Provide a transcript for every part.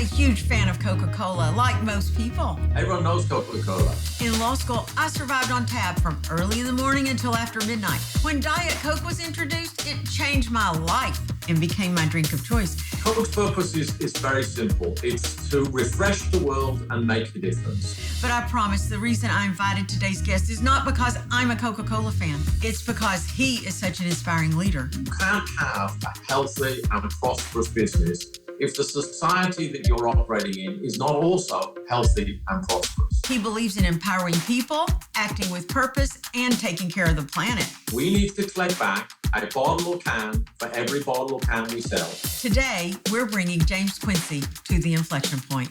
huge fan of Coca Cola, like most people. Everyone knows Coca Cola. In law school, I survived on tap from early in the morning until after midnight. When Diet Coke was introduced, it changed my life and became my drink of choice. Coke's purpose is very simple. It's to refresh the world and make a difference. But I promise the reason I invited today's guest is not because I'm a Coca Cola fan. It's because he is such an inspiring leader. You can't have a healthy and prosperous business if the society that you're operating in is not also healthy and prosperous. He believes in empowering people, acting with purpose, and taking care of the planet. We need to collect back a bottle or can for every bottle or can we sell. Today, we're bringing James Quincey to the Inflection Point.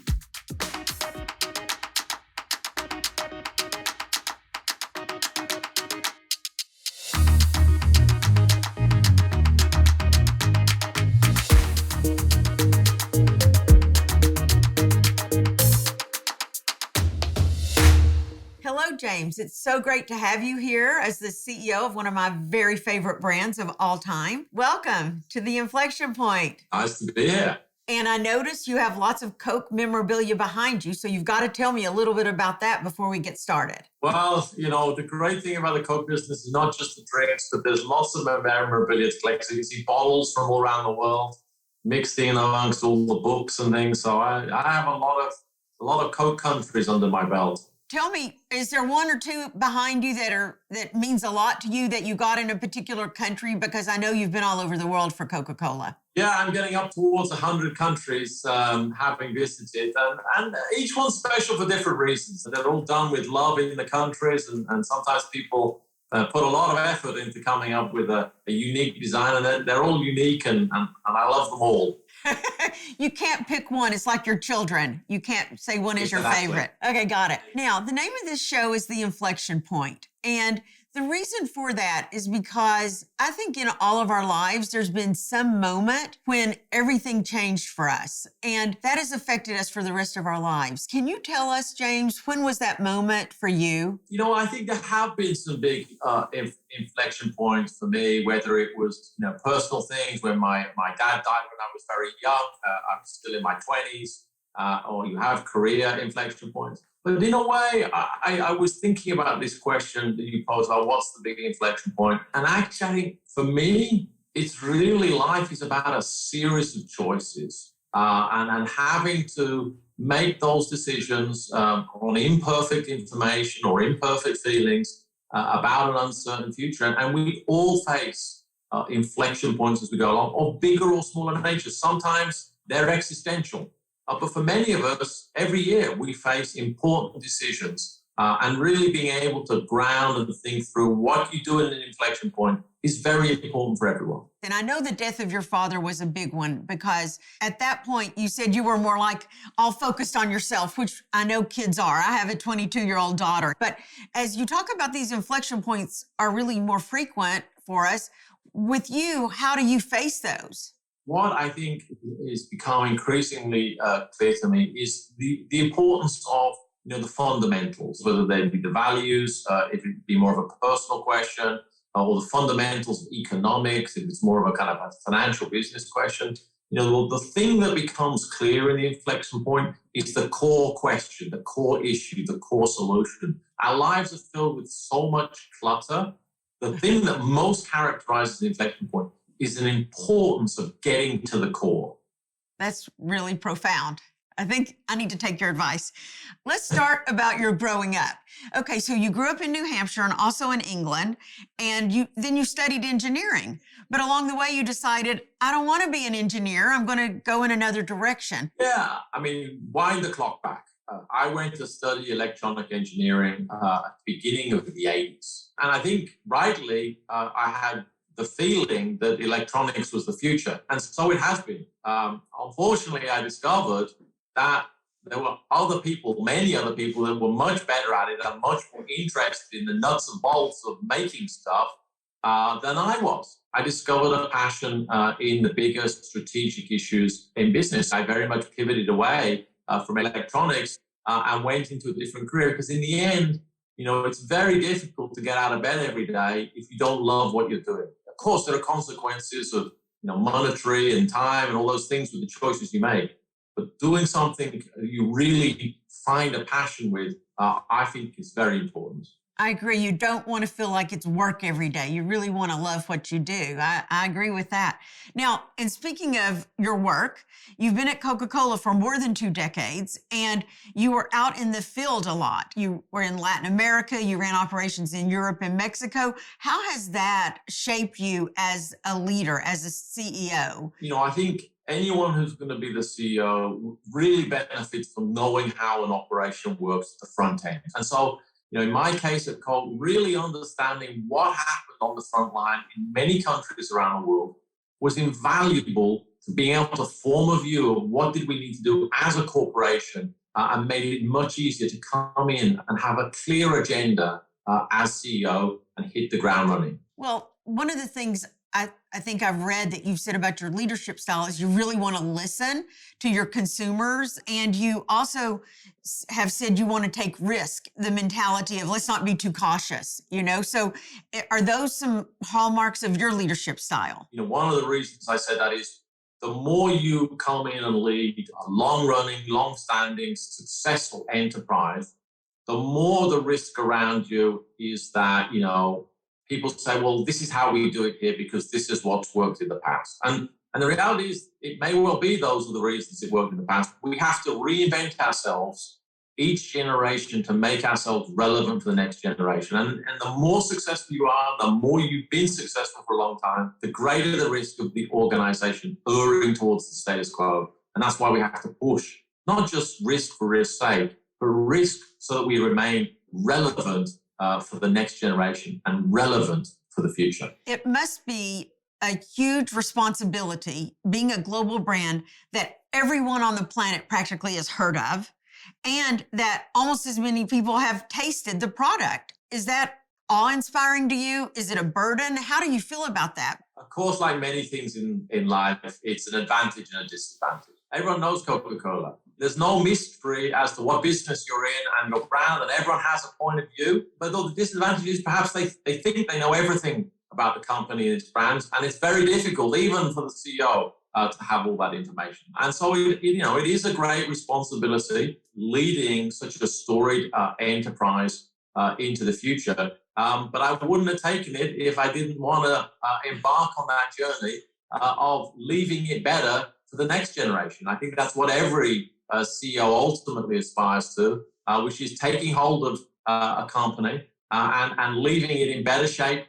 Hello, James. It's so great to have you here as the CEO of one of my very favorite brands of all time. Welcome to the Inflection Point. Nice to be here. And I noticed you have lots of Coke memorabilia behind you, so you've got to tell me a little bit about that before we get started. Well, the great thing about the Coke business is not just the drinks, but there's lots of memorabilia to collect. So you see bottles from all around the world mixed in amongst all the books and things. So I have a lot of Coke countries under my belt. Tell me, is there one or two behind you that means a lot to you that you got in a particular country? Because I know you've been all over the world for Coca-Cola. Yeah, I'm getting up towards 100 countries having visited, and each one's special for different reasons. They're all done with love in the countries, and sometimes people put a lot of effort into coming up with a unique design, and they're all unique, and I love them all. You can't pick one. It's like your children. You can't say one is your favorite. Okay, got it. Now, the name of this show is The Inflection Point. And the reason for that is because I think in all of our lives, there's been some moment when everything changed for us. And that has affected us for the rest of our lives. Can you tell us, James, when was that moment for you? I think there have been some big inflection points for me, whether it was personal things when my dad died when I was very young, I'm still in my 20s, or you have career inflection points. But in a way, I was thinking about this question that you posed about what's the big inflection point? And actually, for me, it's really life is about a series of choices and having to make those decisions on imperfect information or imperfect feelings about an uncertain future. And we all face inflection points as we go along, of bigger or smaller nature. Sometimes they're existential. But for many of us, every year we face important decisions, and really being able to ground and think through what you do in an inflection point is very important for everyone. And I know the death of your father was a big one because at that point you said you were more like all focused on yourself, which I know kids are. I have a 22-year-old daughter. But as you talk about these inflection points are really more frequent for us, with you, how do you face those? What I think is becoming increasingly clear to me is the importance of the fundamentals, whether they be the values, if it be more of a personal question, or the fundamentals of economics, if it's more of a kind of a financial business question. The thing that becomes clear in the inflection point is the core question, the core issue, the core solution. Our lives are filled with so much clutter. The thing that most characterizes the inflection point is an importance of getting to the core. That's really profound. I think I need to take your advice. Let's start about your growing up. Okay, so you grew up in New Hampshire and also in England, and then you studied engineering. But along the way, you decided, I don't want to be an engineer. I'm going to go in another direction. Yeah, wind the clock back. I went to study electronic engineering at the beginning of the 80s. And I think rightly, I had the feeling that electronics was the future. And so it has been. Unfortunately, I discovered that there were many other people that were much better at it and much more interested in the nuts and bolts of making stuff than I was. I discovered a passion in the biggest strategic issues in business. I very much pivoted away from electronics and went into a different career because in the end, it's very difficult to get out of bed every day if you don't love what you're doing. Of course, there are consequences of monetary and time and all those things with the choices you make. but doing something you really find a passion with, I think is very important. I agree. You don't want to feel like it's work every day. You really want to love what you do. I agree with that. Now, and speaking of your work, you've been at Coca Cola for more than 2 decades, and you were out in the field a lot. You were in Latin America, you ran operations in Europe and Mexico. How has that shaped you as a leader, as a CEO? I think anyone who's going to be the CEO really benefits from knowing how an operation works at the front end. And so, in my case at Coke, really understanding what happened on the front line in many countries around the world was invaluable to being able to form a view of what did we need to do as a corporation, and made it much easier to come in and have a clear agenda as CEO and hit the ground running. Well, one of the things I think I've read that you've said about your leadership style is you really want to listen to your consumers. And you also have said you want to take risk, the mentality of let's not be too cautious, So are those some hallmarks of your leadership style? One of the reasons I said that is the more you come in and lead a long-running, long-standing, successful enterprise, the more the risk around you is that, people say, well, this is how we do it here because this is what's worked in the past. And the reality is it may well be those are the reasons it worked in the past. We have to reinvent ourselves each generation to make ourselves relevant for the next generation. And the more successful you are, the more you've been successful for a long time, the greater the risk of the organization erring towards the status quo. And that's why we have to push, not just risk for risk's sake, but risk so that we remain relevant for the next generation and relevant for the future. It must be a huge responsibility being a global brand that everyone on the planet practically has heard of, and that almost as many people have tasted the product. Is that awe-inspiring to you? Is it a burden? How do you feel about that? Of course, like many things in life, it's an advantage and a disadvantage. Everyone knows Coca Cola. There's no mystery as to what business you're in and your brand, and everyone has a point of view. But though the disadvantage is perhaps they think they know everything about the company and its brands, and it's very difficult, even for the CEO, to have all that information. And so, it is a great responsibility leading such a storied enterprise into the future. But I wouldn't have taken it if I didn't want to embark on that journey of leaving it better for the next generation. I think that's what every CEO ultimately aspires to, which is taking hold of a company and leaving it in better shape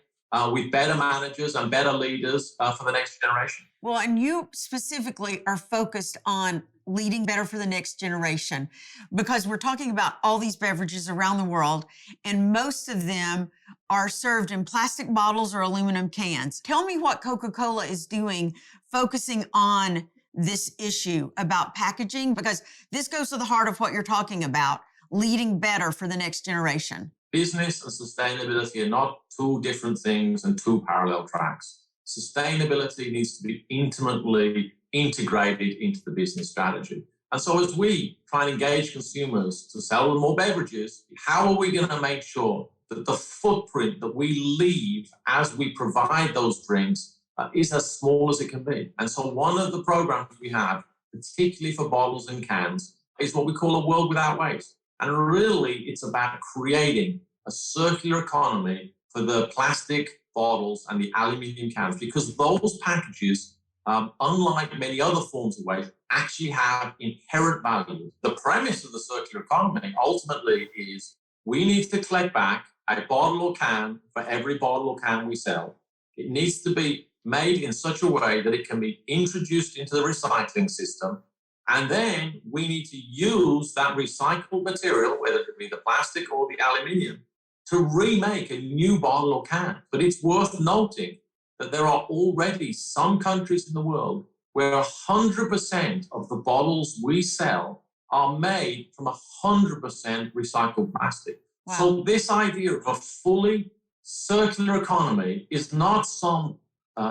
with better managers and better leaders for the next generation. Well, and you specifically are focused on leading better for the next generation, because we're talking about all these beverages around the world, and most of them are served in plastic bottles or aluminum cans. Tell me what Coca-Cola is doing, focusing on this issue about packaging, because this goes to the heart of what you're talking about, leading better for the next generation. Business and sustainability are not two different things and two parallel tracks. Sustainability needs to be intimately integrated into the business strategy. And so as we try and engage consumers to sell them more beverages, how are we going to make sure that the footprint that we leave as we provide those drinks is as small as it can be? And so one of the programs we have, particularly for bottles and cans, is what we call a world without waste. And really, it's about creating a circular economy for the plastic bottles and the aluminium cans, because those packages, unlike many other forms of waste, actually have inherent value. The premise of the circular economy ultimately is we need to collect back a bottle or can for every bottle or can we sell. It needs to be made in such a way that it can be introduced into the recycling system. And then we need to use that recycled material, whether it be the plastic or the aluminium, to remake a new bottle or can. But it's worth noting that there are already some countries in the world where 100% of the bottles we sell are made from 100% recycled plastic. Wow. So this idea of a fully circular economy is not some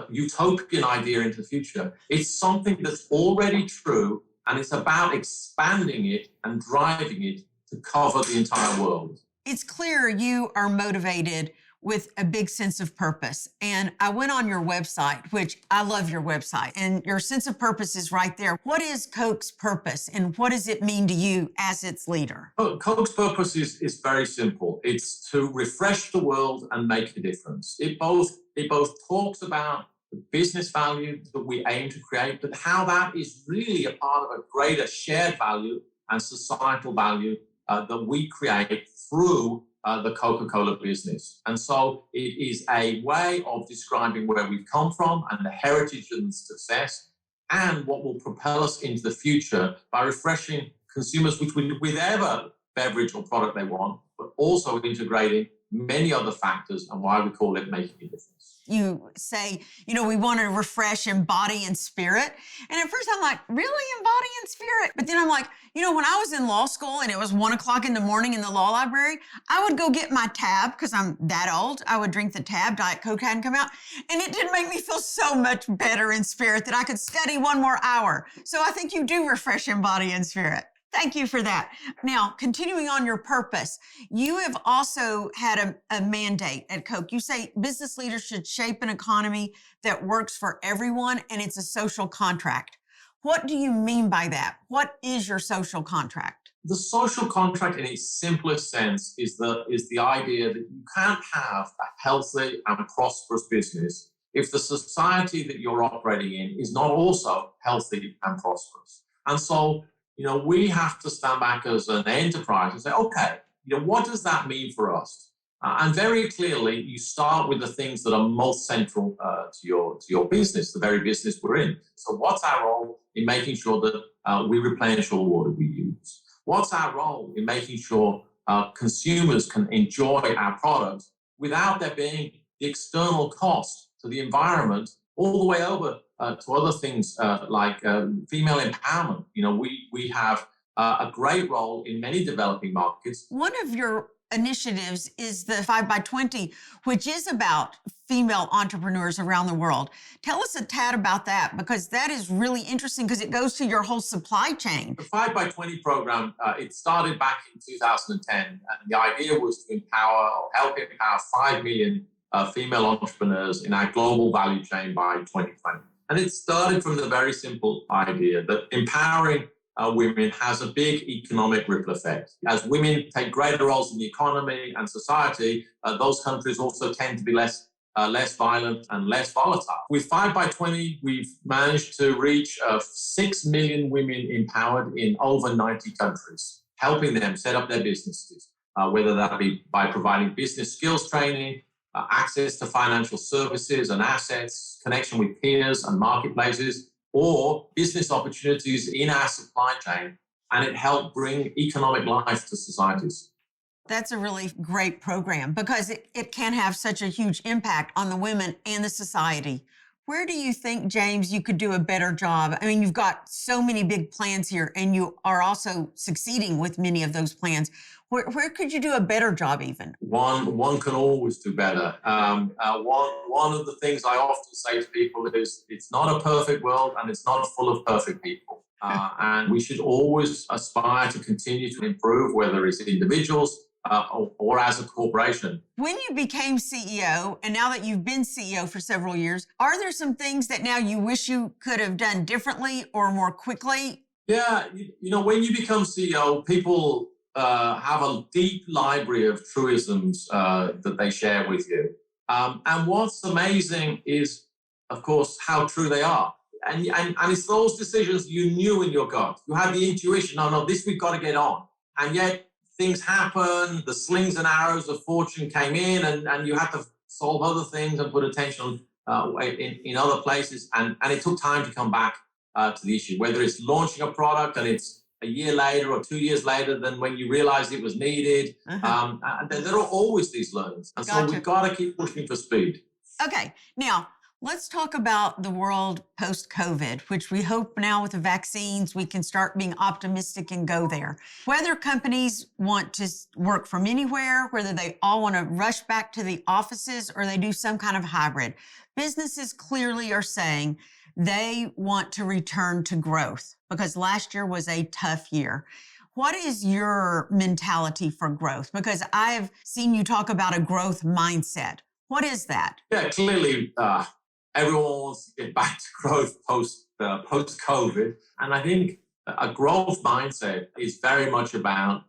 utopian idea into the future. It's something that's already true, and it's about expanding it and driving it to cover the entire world. It's clear you are motivated with a big sense of purpose. And I went on your website, which I love your website, and your sense of purpose is right there. What is Coke's purpose and what does it mean to you as its leader? Oh, Coke's purpose is very simple. It's to refresh the world and make a difference. It both talks about the business value that we aim to create, but how that is really a part of a greater shared value and societal value that we create through the Coca Cola business. And so it is a way of describing where we've come from and the heritage and the success and what will propel us into the future by refreshing consumers with whatever beverage or product they want, but also integrating many other factors and why we call it making a difference. You say, we want to refresh in body and spirit. And at first I'm like, really, in body and spirit? But then I'm like, when I was in law school and it was 1:00 in the morning in the law library, I would go get my tab because I'm that old. I would drink the tab. Diet Coke hadn't come out. And it did make me feel so much better in spirit that I could study one more hour. So I think you do refresh in body and spirit. Thank you for that. Now, continuing on your purpose, you have also had a mandate at Coke. You say business leaders should shape an economy that works for everyone, and it's a social contract. What do you mean by that? What is your social contract? The social contract in its simplest sense is the idea that you can't have a healthy and prosperous business if the society that you're operating in is not also healthy and prosperous. And so, we have to stand back as an enterprise and say, okay, what does that mean for us? And very clearly, you start with the things that are most central to your business, the very business we're in. So what's our role in making sure that we replenish all the water we use? What's our role in making sure consumers can enjoy our products without there being the external cost to the environment all the way over to other things like female empowerment? We have a great role in many developing markets. One of your initiatives is the 5x20, which is about female entrepreneurs around the world. Tell us a tad about that, because that is really interesting because it goes to your whole supply chain. The 5x20 program, it started back in 2010, and the idea was to empower or help empower 5 million female entrepreneurs in our global value chain by 2020. And it started from the very simple idea that empowering women has a big economic ripple effect. As women take greater roles in the economy and society, those countries also tend to be less violent and less volatile. With 5x20, we've managed to reach 6 million women empowered in over 90 countries, helping them set up their businesses, whether that be by providing business skills training, access to financial services and assets, connection with peers and marketplaces, or business opportunities in our supply chain. And it helped bring economic life to societies. That's a really great program because it can have such a huge impact on the women and the society. Where do you think, James, you could do a better job? I mean, you've got so many big plans here and you are also succeeding with many of those plans. Where could you do a better job even? One can always do better. One of the things I often say to people is it's not a perfect world and it's not full of perfect people. And we should always aspire to continue to improve, whether it's individuals or as a corporation. When you became CEO, and now that you've been CEO for several years, are there some things that now you wish you could have done differently or more quickly? Yeah, when you become CEO, people have a deep library of truisms that they share with you. And what's amazing is, of course, how true they are. And it's those decisions you knew in your gut. You had the intuition, no, this we've got to get on. And yet things happen, the slings and arrows of fortune came in, and you had to solve other things and put attention in other places. And it took time to come back to the issue, whether it's launching a product and it's a year later or 2 years later than when you realized it was needed. And there are always these learnings. And so we've got to keep pushing for speed. Okay. Now, let's talk about the world post-COVID, which we hope now with the vaccines, we can start being optimistic and go there. Whether companies want to work from anywhere, whether they all want to rush back to the offices or they do some kind of hybrid, businesses clearly are saying they want to return to growth because last year was a tough year. What is your mentality for growth? Because I've seen you talk about a growth mindset. What is that? Yeah, clearly everyone wants to get back to growth post-COVID. And I think a growth mindset is very much about,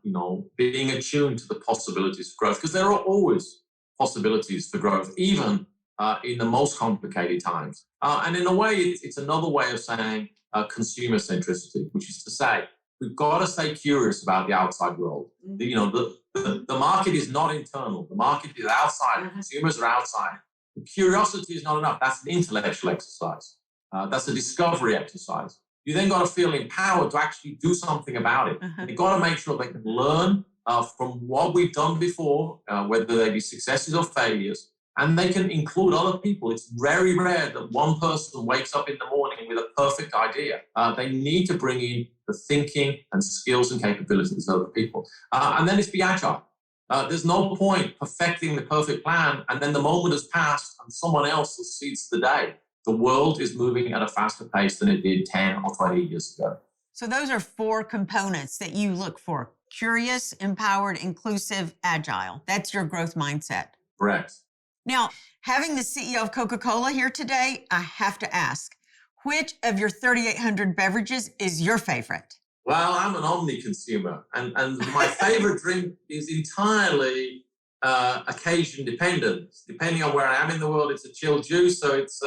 being attuned to the possibilities of growth, because there are always possibilities for growth, even in the most complicated times. And in a way, it's another way of saying consumer centricity, which is to say, we've got to stay curious about the outside world. The market is not internal. The market is outside. Consumers are outside. Curiosity is not enough. That's an intellectual exercise. That's a discovery exercise. You then got to feel empowered to actually do something about it. You've got to make sure they can learn from what we've done before, whether they be successes or failures, and they can include other people. It's very rare that one person wakes up in the morning with a perfect idea. They need to bring in the thinking and skills and capabilities of other people. And then it's be agile. There's no point perfecting the perfect plan, and then the moment has passed and someone else succeeds the day. The world is moving at a faster pace than it did 10 or 20 years ago. So those are 4 components that you look for: curious, empowered, inclusive, agile. That's your growth mindset. Correct. Now, having the CEO of Coca Cola here today, I have to ask, which of your 3,800 beverages is your favorite? Well, I'm an omni-consumer, and my favorite drink is entirely occasion dependent. Depending on where I am in the world, it's a chilled juice, so it's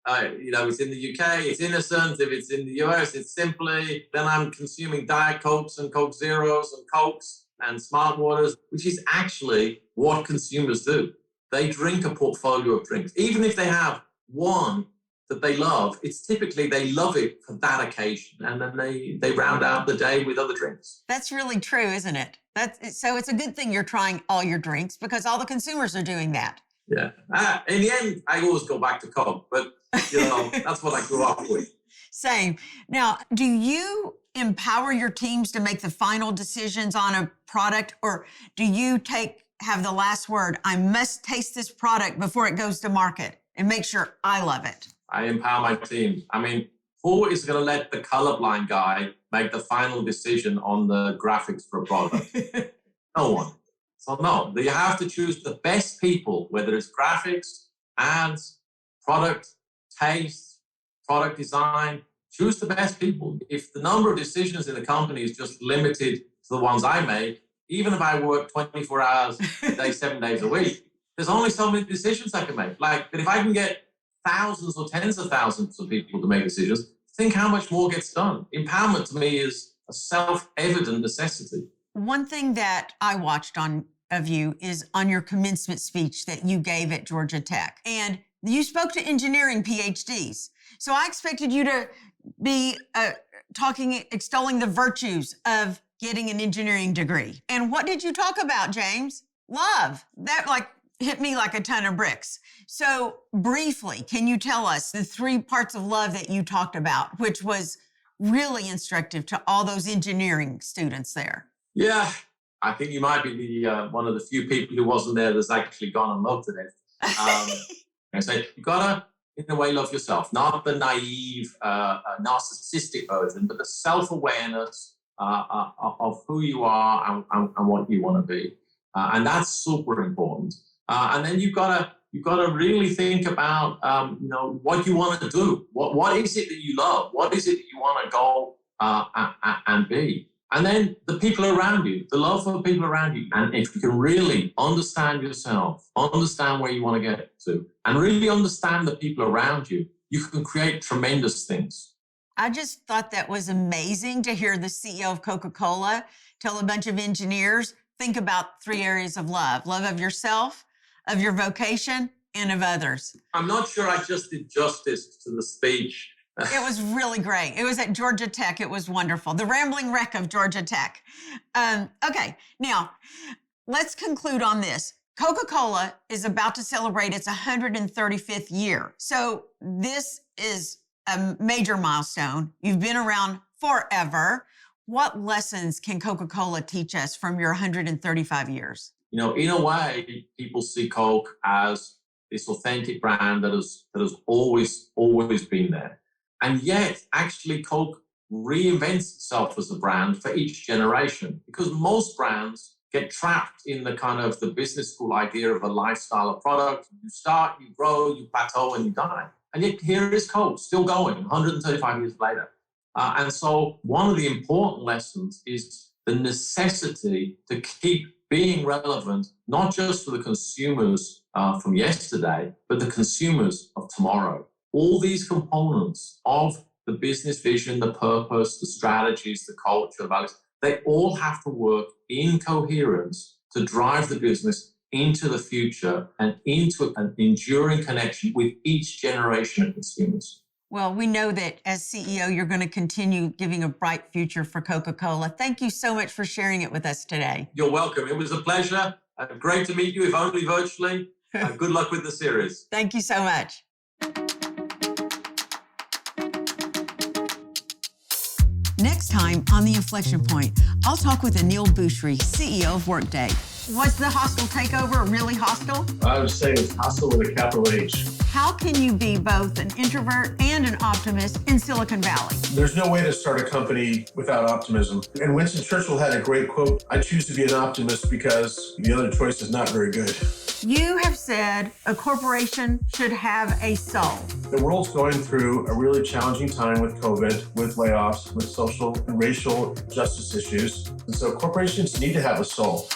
it's in the UK, it's innocent. If it's in the US, it's simply. Then I'm consuming Diet Cokes and Coke Zeros and Cokes and Smart Waters, which is actually what consumers do. They drink a portfolio of drinks. Even if they have one that they love, it's typically they love it for that occasion, and then they round out the day with other drinks. That's really true, isn't it? So it's a good thing you're trying all your drinks, because all the consumers are doing that. Yeah. In the end, I always go back to Coke, but that's what I grew up with. Same. Now, do you empower your teams to make the final decisions on a product, or do you have the last word? I must taste this product before it goes to market and make sure I love it. I empower my team. I mean, who is going to let the colorblind guy make the final decision on the graphics for a product? No one. So no, you have to choose the best people, whether it's graphics, ads, product, taste, product design. Choose the best people. If the number of decisions in the company is just limited to the ones I make, even if I work 24 hours a day, 7 days a week, there's only so many decisions I can make. But if I can get thousands or tens of thousands of people to make decisions, think how much more gets done. Empowerment to me is a self-evident necessity. One thing that I watched of you is on your commencement speech that you gave at Georgia Tech. And you spoke to engineering PhDs. So I expected you to be extolling the virtues of getting an engineering degree. And what did you talk about, James? Love. That hit me like a ton of bricks. So briefly, can you tell us the 3 parts of love that you talked about, which was really instructive to all those engineering students there? Yeah, I think you might be one of the few people who wasn't there that's actually gone and loved it. I say, you gotta, in a way, love yourself, not the naive, narcissistic version, but the self-awareness of who you are and what you want to be. And that's super important. And then you've got to really think about, what you want to do. What is it that you love? What is it that you want to go and be? And then the people around you, the love for the people around you. And if you can really understand yourself, understand where you want to get to, and really understand the people around you, you can create tremendous things. I just thought that was amazing to hear the CEO of Coca Cola tell a bunch of engineers, think about 3 areas of love: love of yourself, of your vocation, and of others. I'm not sure I just did justice to the speech. It was really great. It was at Georgia Tech. It was wonderful. The rambling wreck of Georgia Tech. Okay, now let's conclude on this. Coca-Cola is about to celebrate its 135th year. So this is a major milestone. You've been around forever. What lessons can Coca-Cola teach us from your 135 years? In a way, people see Coke as this authentic brand that has always been there. And yet, actually, Coke reinvents itself as a brand for each generation, because most brands get trapped in the kind of the business school idea of a lifestyle of product. You start, you grow, you plateau, and you die. And yet here is Coke, still going 135 years later. And so one of the important lessons is the necessity to keep being relevant, not just for the consumers from yesterday, but the consumers of tomorrow. All these components of the business vision, the purpose, the strategies, the culture, the values, they all have to work in coherence to drive the business into the future and into an enduring connection with each generation of consumers. Well, we know that as CEO, you're going to continue giving a bright future for Coca-Cola. Thank you so much for sharing it with us today. You're welcome. It was a pleasure. Great to meet you, if only virtually. Good luck with the series. Thank you so much. Next time on The Inflection Point, I'll talk with Anil Bhusri, CEO of Workday. Was the hostile takeover really hostile? I would say it's hostile with a capital H. How can you be both an introvert and an optimist in Silicon Valley? There's no way to start a company without optimism. And Winston Churchill had a great quote, I choose to be an optimist because the other choice is not very good. You have said a corporation should have a soul. The world's going through a really challenging time with COVID, with layoffs, with social and racial justice issues. And so corporations need to have a soul.